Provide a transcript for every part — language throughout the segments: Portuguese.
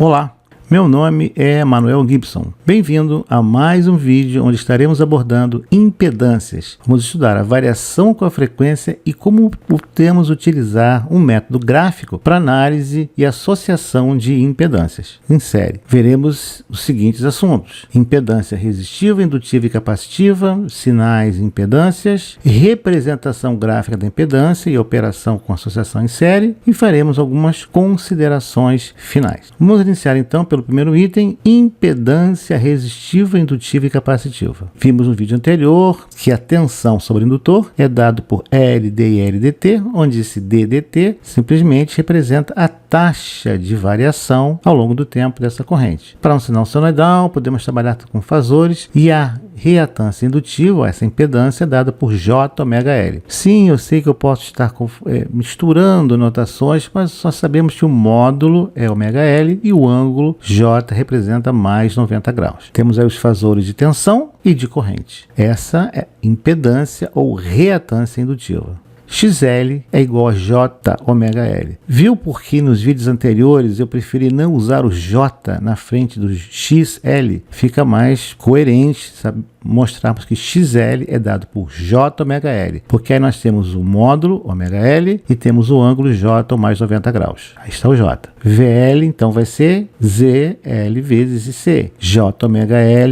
Olá, meu nome é Manuel Gibson. Bem-vindo a mais um vídeo onde estaremos abordando impedâncias. Vamos estudar a variação com a frequência e como podemos utilizar um método gráfico para análise e associação de impedâncias. Em série, veremos os seguintes assuntos: impedância resistiva, indutiva e capacitiva, sinais e impedâncias, representação gráfica da impedância e operação com associação em série, e faremos algumas considerações finais. Vamos iniciar então pelo primeiro item: impedância resistiva, indutiva e capacitiva. Vimos no vídeo anterior que a tensão sobre o indutor é dado por LD e LDT, onde esse DDT simplesmente representa a taxa de variação ao longo do tempo dessa corrente. Para um sinal senoidal, podemos trabalhar com fasores e a reatância indutiva, essa impedância, é dada por JωL. Sim, eu sei que eu posso estar misturando notações, mas só sabemos que o módulo é ωL e o ângulo J representa mais 90 graus. Temos aí os fasores de tensão e de corrente. Essa é impedância ou reatância indutiva. XL é igual a JωL. Viu por que nos vídeos anteriores eu preferi não usar o J na frente do XL? Fica mais coerente, sabe? Mostrarmos que XL é dado por JωL, porque aí nós temos o módulo ωL e temos o ângulo J mais 90 graus. Aí está o J. VL então vai ser ZL vezes IC, JωL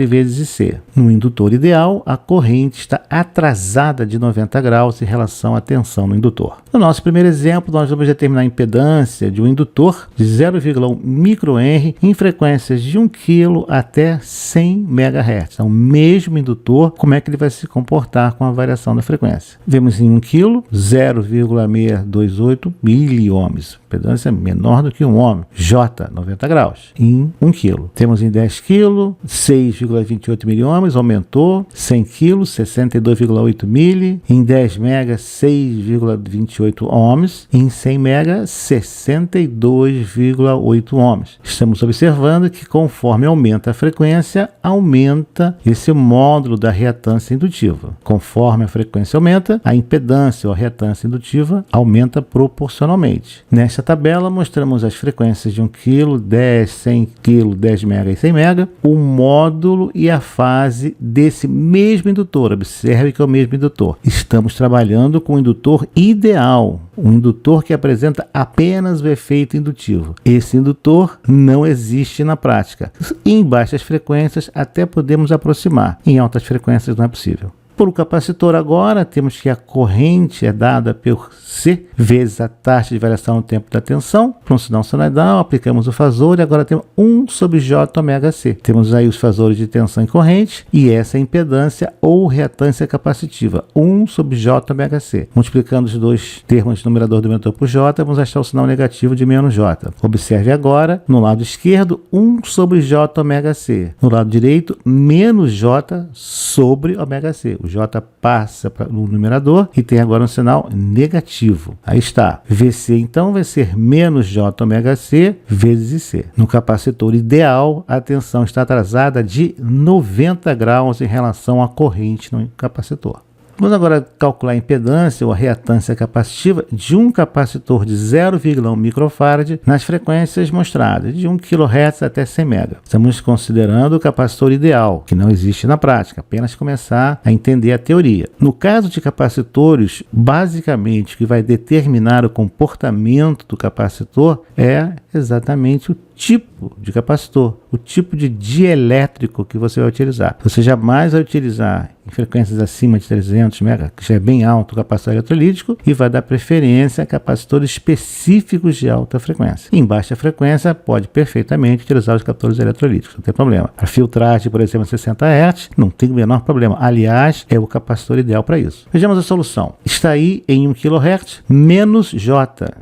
vezes IC. No indutor ideal, a corrente está atrasada de 90 graus em relação à tensão no indutor. No nosso primeiro exemplo, nós vamos determinar a impedância de um indutor de 0,1 microhenry em frequências de 1 kg até 100 MHz. Então, o mesmo indutor, como é que ele vai se comportar com a variação da frequência? Vemos em 1 kg, 0,628 miliohms. Impedância menor do que 1 ohm. J, 90 graus, em 1 kg. Temos em 10 kg, 6,28 miliohms, aumentou. 100 kg, 62,8 mili. Em 10 MB, 6,28 ohms. Em 100 MB, 62,8 ohms. Estamos observando que conforme aumenta a frequência, aumenta esse módulo da reatância indutiva. Conforme a frequência aumenta, a impedância ou a reatância indutiva aumenta proporcionalmente. Nesta tabela, mostramos as frequências de 1 kg, 10, 100 kg, 10 MB e 100 MB, o módulo e a fase desse mesmo indutor. Observe que é o mesmo indutor. Estamos trabalhando com o indutor ideal, um indutor que apresenta apenas o efeito indutivo. Esse indutor não existe na prática. Em baixas frequências até podemos aproximar, em altas frequências não é possível. Por o capacitor agora, temos que a corrente é dada por C vezes a taxa de variação no tempo da tensão. Para um sinal senoidal, aplicamos o fasor e agora temos 1 sobre JωC. Temos aí os fasores de tensão e corrente e essa impedância ou reatância capacitiva, 1 sobre JωC. Multiplicando os dois termos de numerador do denominador por J, vamos achar o sinal negativo de menos J. Observe agora, no lado esquerdo, 1 sobre JωC. No lado direito, menos J sobre ωC. O J passa para o numerador e tem agora um sinal negativo. Aí está. VC então vai ser menos JωC vezes IC. No capacitor ideal, a tensão está atrasada de 90 graus em relação à corrente no capacitor. Vamos agora calcular a impedância ou a reatância capacitiva de um capacitor de 0,1 microfarad nas frequências mostradas, de 1 kHz até 100 MB. Estamos considerando o capacitor ideal, que não existe na prática, apenas começar a entender a teoria. No caso de capacitores, basicamente o que vai determinar o comportamento do capacitor é exatamente o tipo de capacitor, o tipo de dielétrico que você vai utilizar. Você jamais vai utilizar em frequências acima de 300 MHz, que já é bem alto o capacitor eletrolítico, e vai dar preferência a capacitores específicos de alta frequência. Em baixa frequência, pode perfeitamente utilizar os captadores eletrolíticos, não tem problema. A filtragem, por exemplo, 60 Hz, não tem o menor problema. Aliás, é o capacitor ideal para isso. Vejamos a solução. Está aí em 1 kHz menos J.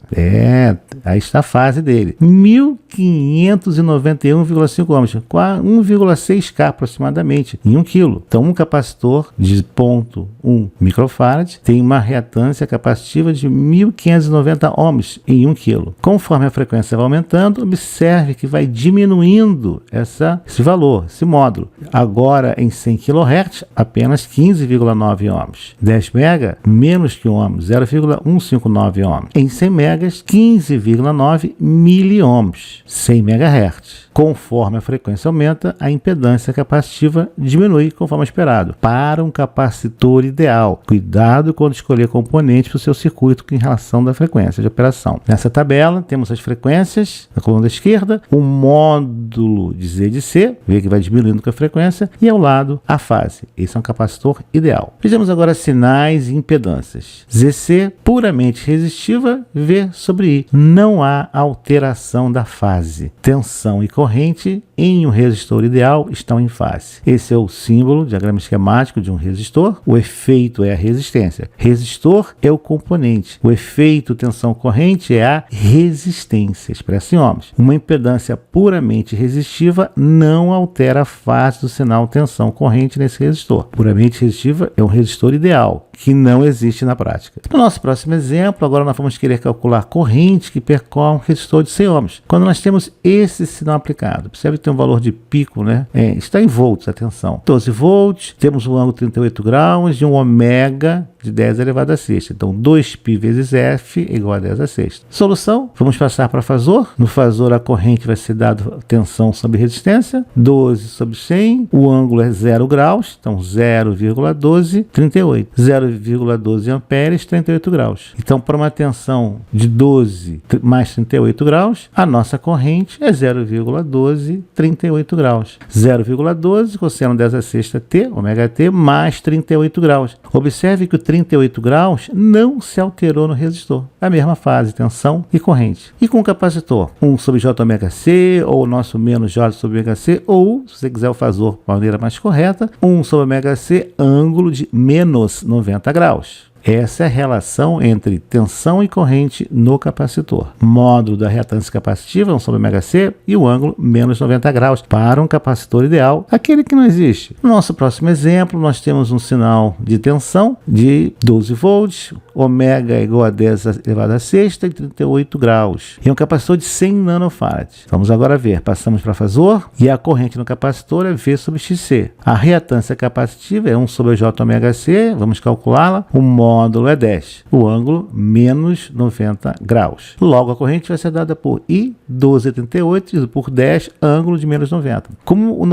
Aí está a fase dele. 1591,5 ohms, 1,6K aproximadamente, em 1 kg. Então, um capacitor de 0,1 microfarad tem uma reatância capacitiva de 1590 ohms em 1 kg. Conforme a frequência vai aumentando, observe que vai diminuindo esse valor, esse módulo. Agora, em 100 kHz, apenas 15,9 ohms. 10 MB, menos que 1 ohm, 0,159 ohms. Em 100 MB, 15,9 mA. miliohms, 100 MHz. Conforme a frequência aumenta, a impedância capacitiva diminui conforme esperado. Para um capacitor ideal, cuidado quando escolher componentes para o seu circuito em relação da frequência de operação. Nessa tabela, temos as frequências, na coluna da esquerda, o módulo de Z de C, vê que vai diminuindo com a frequência, e ao lado, a fase. Esse é um capacitor ideal. Vejamos agora sinais e impedâncias. ZC, puramente resistiva, V sobre I. Não há alteração da fase. Tensão e corrente em um resistor ideal estão em fase. Esse é o símbolo, diagrama esquemático de um resistor. O efeito é a resistência. Resistor é o componente. O efeito tensão-corrente é a resistência, expressa em ohms. Uma impedância puramente resistiva não altera a fase do sinal tensão-corrente nesse resistor. Puramente resistiva é um resistor ideal, que não existe na prática. No nosso próximo exemplo, agora nós vamos querer calcular corrente que percorre um resistor de 100 ohms. Quando nós temos esse sinal aplicado, percebe que tem um valor de pico, né? Está em volts, atenção. 12 volts, temos um ângulo de 38 graus e um ômega de 10 elevado a sexta. Então, 2π vezes F é igual a 10 a sexta. Solução, vamos passar para fazor. No fazor, a corrente vai ser dada tensão sobre resistência, 12 sobre 100. O ângulo é 0 graus, então 0,12, 38. 0,12 amperes, 38 graus. Então, para uma tensão de 12 mais 38 graus, a nossa corrente é 0,12, 38 graus. 0,12, cosseno 10 a sexta T, ômega T, mais 38 graus. Observe que o 38 graus não se alterou no resistor. A mesma fase, tensão e corrente. E com o capacitor, 1 sobre J ômega C, ou o nosso menos J sobre ômega C, ou, se você quiser o fazor de maneira mais correta, 1 sobre ômega C, ângulo de menos 90 graus. Essa é a relação entre tensão e corrente no capacitor. Módulo da reatância capacitiva, 1 sobre ômega C, e o ângulo menos 90 graus para um capacitor ideal, aquele que não existe. No nosso próximo exemplo, nós temos um sinal de tensão de 12 volts, ômega é igual a 10 elevado a sexta e 38 graus. E um capacitor de 100 nanofarads. Vamos agora ver. Passamos para fazor e a corrente no capacitor é V sobre XC. A reatância capacitiva é 1 sobre J ômega C, vamos calculá-la. O módulo é 10, o ângulo menos 90 graus. Logo, a corrente vai ser dada por I, 12,38, dividido por 10, ângulo de menos 90. Como o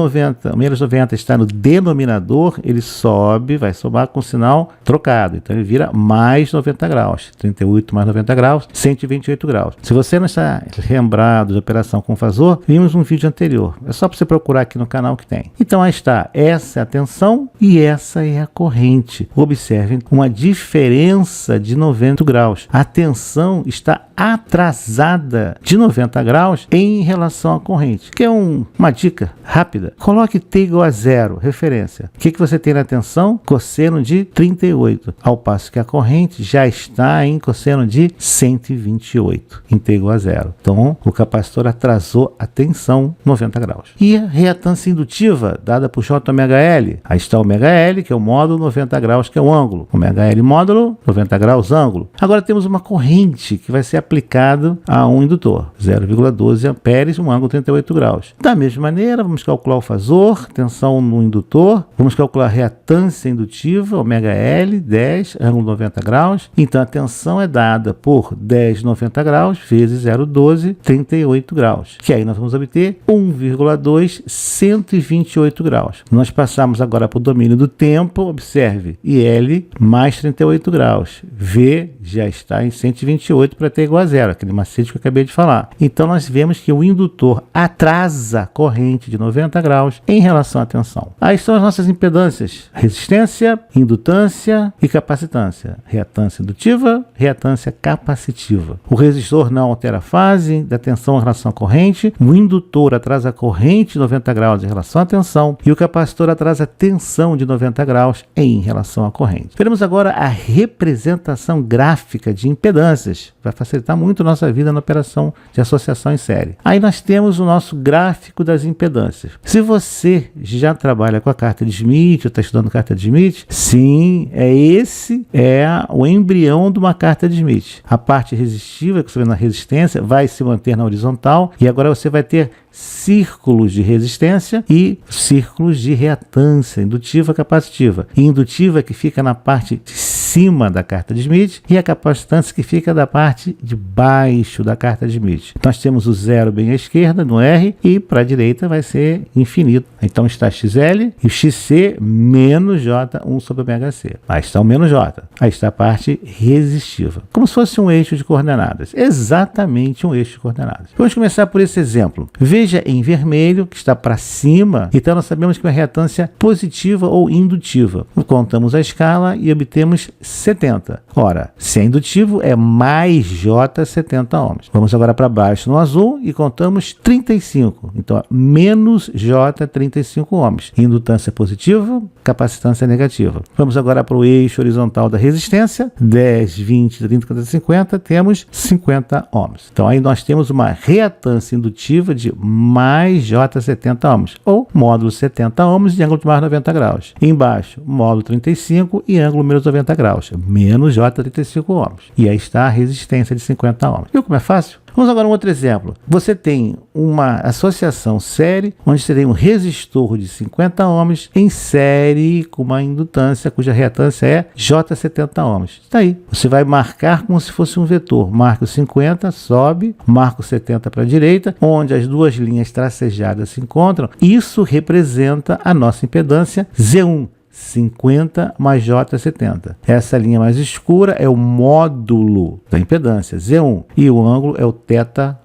menos 90 está no denominador, ele sobe, vai somar com o sinal trocado. Então, ele vira mais 90 graus. 38 mais 90 graus, 128 graus. Se você não está lembrado de operação com fazor, vimos um vídeo anterior. É só para você procurar aqui no canal que tem. Então, aí está. Essa é a tensão e essa é a corrente. Observem uma diferença de 90 graus. A tensão está atrasada de 90 graus em relação à corrente. Que é uma dica rápida. Coloque T igual a zero, referência. O que você tem na tensão? Cosseno de 38. Ao passo que a corrente já está em cosseno de 128, em T igual a zero. Então, o capacitor atrasou a tensão 90 graus. E a reatância indutiva, dada por J ômega L. Aí está o ômega L, que é o módulo, 90 graus, que é o ângulo. Ômega L módulo, 90 graus, ângulo. Agora temos uma corrente que vai ser aplicado a um indutor, 0,12 amperes, um ângulo 38 graus. Da mesma maneira, vamos calcular o fazor, tensão no indutor, vamos calcular a reatância indutiva, ômega L, 10, ângulo 90 graus. Então, a tensão é dada por 10, 90 graus, vezes 0,12, 38 graus. Que aí nós vamos obter 1,2, 128 graus. Nós passamos agora para o domínio do tempo, observe, IL mais 38 graus. V já está em 128 para T igual a zero, aquele macete que eu acabei de falar. Então, nós vemos que o indutor atrasa a corrente de 90 graus em relação à tensão. Aí estão as nossas impedâncias: resistência, indutância e capacitância. Reatância indutiva, reatância capacitiva. O resistor não altera a fase da tensão em relação à corrente, o indutor atrasa a corrente de 90 graus em relação à tensão e o capacitor atrasa a tensão de 90 graus em relação à corrente. Veremos agora a representação gráfica de impedâncias. Vai facilitar muito a nossa vida na operação de associação em série. Aí nós temos o nosso gráfico das impedâncias. Se você já trabalha com a carta de Schmitt, ou está estudando carta de Schmitt, sim, esse é o embrião de uma carta de Schmitt. A parte resistiva, que você vê na resistência, vai se manter na horizontal e agora você vai ter círculos de resistência e círculos de reatância indutiva capacitiva. E indutiva que fica na parte de cima da carta de Schmidt e a capacitância que fica da parte de baixo da carta de Schmidt. Nós temos o zero bem à esquerda, no R, e para a direita vai ser infinito. Então está XL e o XC menos J1 sobre ômega C. Aí está o menos J. Aí está a parte resistiva. Como se fosse um eixo de coordenadas. Exatamente um eixo de coordenadas. Vamos começar por esse exemplo. Veja em vermelho que está para cima. Então nós sabemos que é uma reatância positiva ou indutiva. Contamos a escala e obtemos 70. Ora, se é indutivo é mais J 70 ohms. Vamos agora para baixo no azul e contamos 35. Então menos J 35 ohms. Indutância positiva, capacitância negativa. Vamos agora para o eixo horizontal da resistência. 10, 20, 30, 40, 50. Temos 50 ohms. Então aí nós temos uma reatância indutiva de mais J 70 ohms. Ou módulo 70 ohms de ângulo de mais 90 graus. Embaixo, módulo 35 e ângulo menos 90 graus. Menos J 35 ohms. E aí está a resistência de 50 ohms. Viu como é fácil? Vamos agora a um outro exemplo. Você tem uma associação série, onde você tem um resistor de 50 ohms em série com uma indutância cuja reatância é J70 ohms. Está aí. Você vai marcar como se fosse um vetor. Marca o 50, sobe, marca o 70 para a direita, onde as duas linhas tracejadas se encontram. Isso representa a nossa impedância Z1. 50 mais J70. Essa linha mais escura é o módulo da impedância, Z1. E o ângulo é o θ1.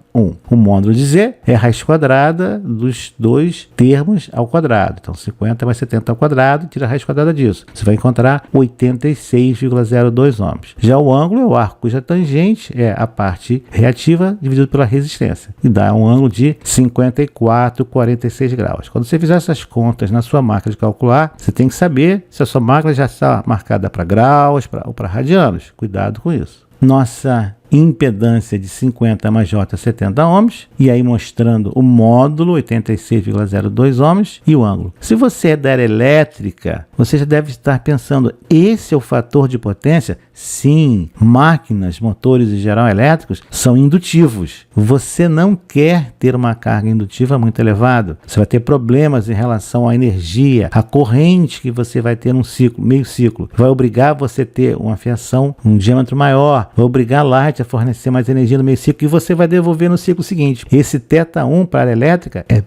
O módulo de Z é a raiz quadrada dos dois termos ao quadrado. Então, 50 mais 70 ao quadrado, tira a raiz quadrada disso. Você vai encontrar 86,02 ohms. Já o ângulo é o arco cuja tangente é a parte reativa dividido pela resistência. E dá um ângulo de 54,46 graus. Quando você fizer essas contas na sua máquina de calcular, você tem que saber se a sua máquina já está marcada para graus ou para radianos. Cuidado com isso. Nossa impedância de 50 mais J 70 ohms, e aí mostrando o módulo 86,02 ohms e o ângulo. Se você é da área elétrica, você já deve estar pensando, esse é o fator de potência? Sim, máquinas, motores em geral elétricos são indutivos. Você não quer ter uma carga indutiva muito elevada. Você vai ter problemas em relação à energia, a corrente que você vai ter num ciclo, meio ciclo. Vai obrigar você a ter uma fiação, um diâmetro maior, vai obrigar a Light a fornecer mais energia no meio ciclo e você vai devolver no ciclo seguinte. Esse θ1 para a área elétrica é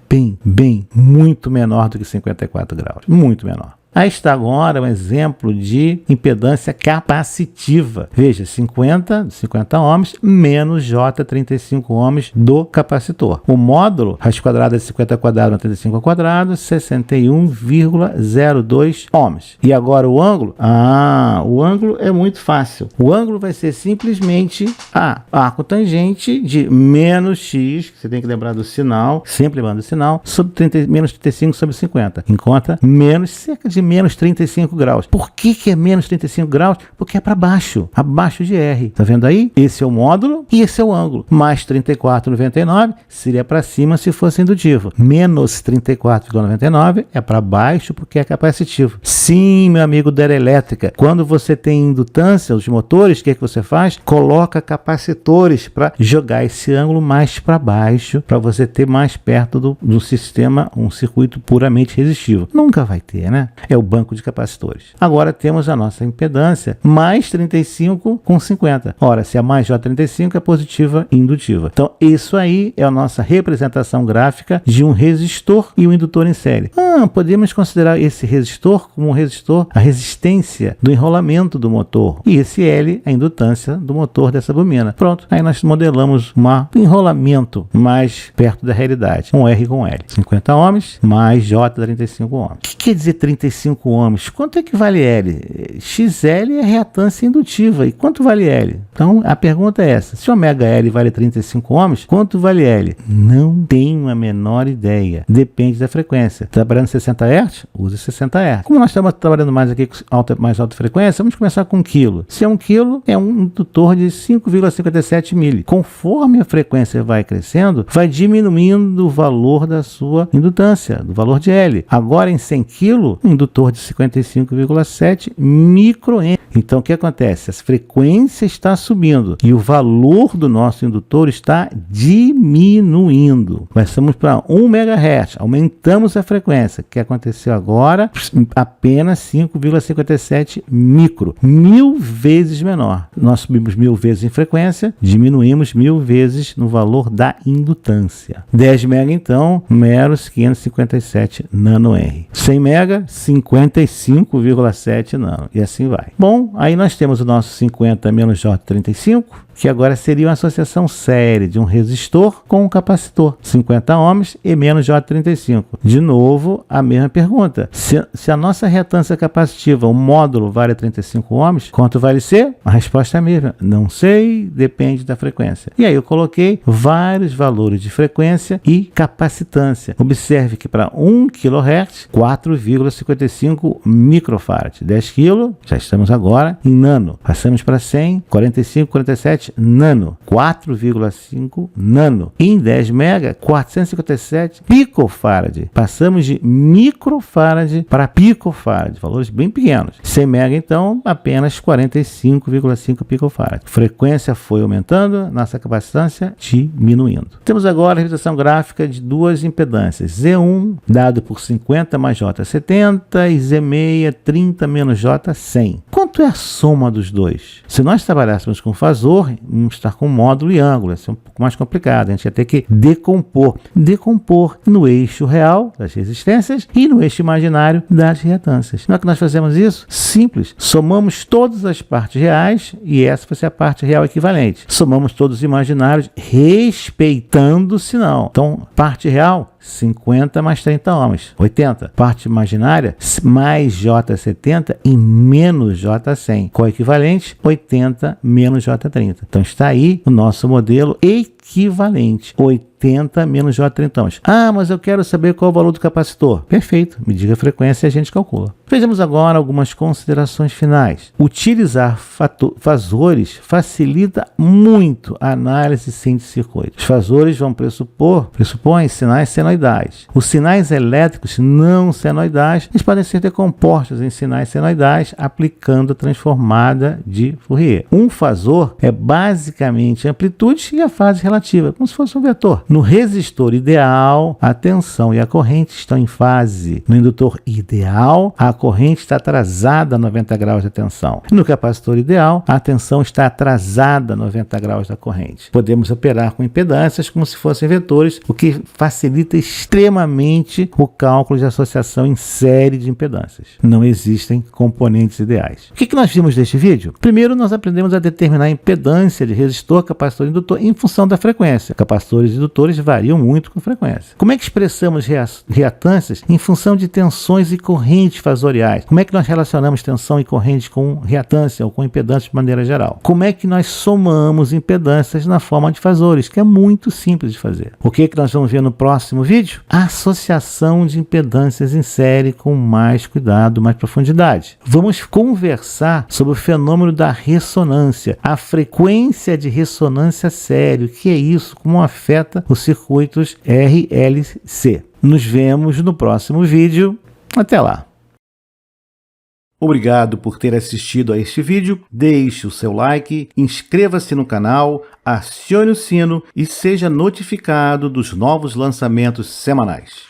muito menor do que 54 graus. Muito menor. Aí está agora um exemplo de impedância capacitiva. Veja, 50 ohms menos J 35 ohms do capacitor. O módulo, raiz quadrada de 50 ao quadrado mais 35 ao quadrado, 61,02 ohms. E agora o ângulo? O ângulo é muito fácil. O ângulo vai ser simplesmente arco tangente de menos x, que você tem que lembrar do sinal, sempre lembrando do sinal, sobre menos 35 sobre 50. Encontra menos cerca de menos 35 graus. Por que é menos 35 graus? Porque é para baixo, abaixo de R. Tá vendo aí? Esse é o módulo e esse é o ângulo. Mais 34,99 seria para cima se fosse indutivo. Menos 34,99 é para baixo porque é capacitivo. Sim, meu amigo da área elétrica, quando você tem indutância, os motores, o que você faz? Coloca capacitores para jogar esse ângulo mais para baixo, para você ter mais perto do sistema, um circuito puramente resistivo. Nunca vai ter, né? É o banco de capacitores. Agora temos a nossa impedância mais 35 com 50. Ora, se a mais J35 é positiva e indutiva. Então, isso aí é a nossa representação gráfica de um resistor e um indutor em série. Podemos considerar esse resistor como um resistor, a resistência do enrolamento do motor. E esse L, a indutância do motor dessa bobina. Pronto. Aí nós modelamos um enrolamento mais perto da realidade. Um R com L. 50 ohms mais J35 ohms. O que quer dizer 35 ohms? Quanto é que vale L? XL é reatância indutiva. E quanto vale L? Então, a pergunta é essa. Se ômega L vale 35 ohms, quanto vale L? Não tenho a menor ideia. Depende da frequência. Trabalhando 60 Hz? Use 60 Hz. Como nós estamos trabalhando mais aqui com mais alta frequência, vamos começar com 1 kg. Se é 1 kg, é um indutor de 5,57 mili. Conforme a frequência vai crescendo, vai diminuindo o valor da sua indutância, do valor de L. Agora, em 100 kg, o indutor indutor de 55,7 microhenry. Então, o que acontece? A frequência está subindo e o valor do nosso indutor está diminuindo. Passamos para 1 MHz, aumentamos a frequência. O que aconteceu agora? Apenas 5,57 micro, 1000 vezes menor. Nós subimos 1000 vezes em frequência, diminuímos 1000 vezes no valor da indutância. 10 MHz, então, meros 557 nanohenry. 100 MHz, 55,7 nano. E assim vai. Bom, aí nós temos o nosso 50 menos J35, que agora seria uma associação série de um resistor com um capacitor, 50 ohms e menos J35. De novo, a mesma pergunta. Se a nossa reatância capacitiva, o módulo, vale 35 ohms, quanto vale ser? A resposta é a mesma. Não sei, depende da frequência. E aí eu coloquei vários valores de frequência e capacitância. Observe que para 1 kHz, 4,55 microfarad. 10 kg, já estamos agora em nano. Passamos para 100, 45, 47 nano, 4,5 nano. Em 10 mega, 457 picofarad. Passamos de microfarad para picofarad, valores bem pequenos. 100 mega, então, apenas 45,5 picofarad. Frequência foi aumentando, nossa capacitância diminuindo. Temos agora a representação gráfica de duas impedâncias. Z1, dado por 50 mais J70, e Z6, 30 menos J100. Quanto é a soma dos dois? Se nós trabalhássemos com fasor, vamos estar com módulo e ângulo. Isso é um pouco mais complicado. A gente ia ter que decompor no eixo real das resistências e no eixo imaginário das reatâncias. Como é que nós fazemos isso? Simples. Somamos todas as partes reais e essa vai ser a parte real equivalente. Somamos todos os imaginários respeitando o sinal. Então, parte real, 50 mais 30 ohms, 80. Parte imaginária, mais J70 e menos J100. Coequivalente, 80 menos J30. Então está aí o nosso modelo equivalente, 80 menos J30 ohms. Ah, mas eu quero saber qual é o valor do capacitor. Perfeito, me diga a frequência e a gente calcula. Vejamos agora algumas considerações finais. Utilizar fasores facilita muito a análise de síntese de circuito. Os fasores vão pressupõem sinais senoidais. Os sinais elétricos não senoidais, eles podem ser decompostos em sinais senoidais aplicando a transformada de Fourier. Um fasor é basicamente a amplitude e a fase relativa, como se fosse um vetor. No resistor ideal, a tensão e a corrente estão em fase. No indutor ideal, a corrente está atrasada a 90 graus da tensão. No capacitor ideal, a tensão está atrasada a 90 graus da corrente. Podemos operar com impedâncias como se fossem vetores, o que facilita extremamente o cálculo de associação em série de impedâncias. Não existem componentes ideais. O que nós vimos neste vídeo? Primeiro, nós aprendemos a determinar a impedância de resistor, capacitor e indutor em função da frequência. Capacitores e indutores variam muito com frequência. Como é que expressamos reatâncias em função de tensões e correntes fasoriais? Como é que nós relacionamos tensão e corrente com reatância ou com impedância de maneira geral? Como é que nós somamos impedâncias na forma de fasores, que é muito simples de fazer. O que nós vamos ver no próximo vídeo? A associação de impedâncias em série com mais cuidado, mais profundidade. Vamos conversar sobre o fenômeno da ressonância, a frequência de ressonância série, o que é isso, como afeta os circuitos RLC. Nos vemos no próximo vídeo. Até lá! Obrigado por ter assistido a este vídeo, deixe o seu like, inscreva-se no canal, acione o sino e seja notificado dos novos lançamentos semanais.